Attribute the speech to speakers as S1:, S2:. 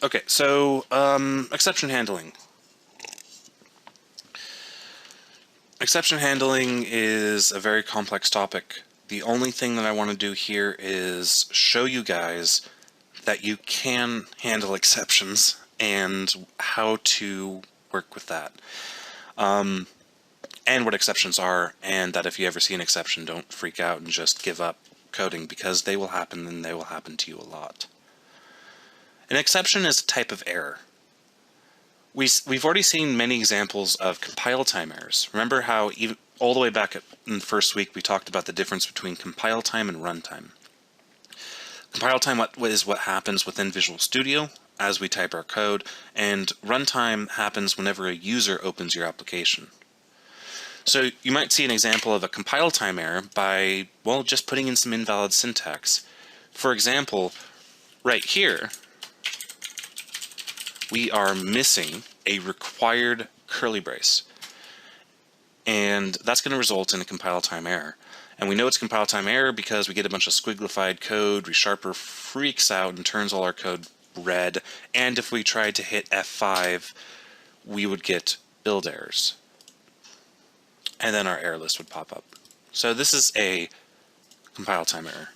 S1: Okay, so exception handling. Exception handling is a very complex topic. The only thing that I want to do here is show you guys that you can handle exceptions and how to work with that. And what exceptions are, and that if you ever see an exception, don't freak out and just give up coding, because they will happen, and they will happen to you a lot. An exception is a type of error. We've already seen many examples of compile time errors. Remember how even all the way back in the first week we talked about the difference between compile time and runtime. Compile time is what happens within Visual Studio as we type our code, and runtime happens whenever a user opens your application. So you might see an example of a compile time error by, well, just putting in some invalid syntax. For example, right here, we are missing a required curly brace. And that's going to result in a compile time error. And we know it's compile time error because we get a bunch of squiglified code, ReSharper freaks out and turns all our code red, and if we tried to hit F5, we would get build errors. And then our error list would pop up. So this is a compile time error.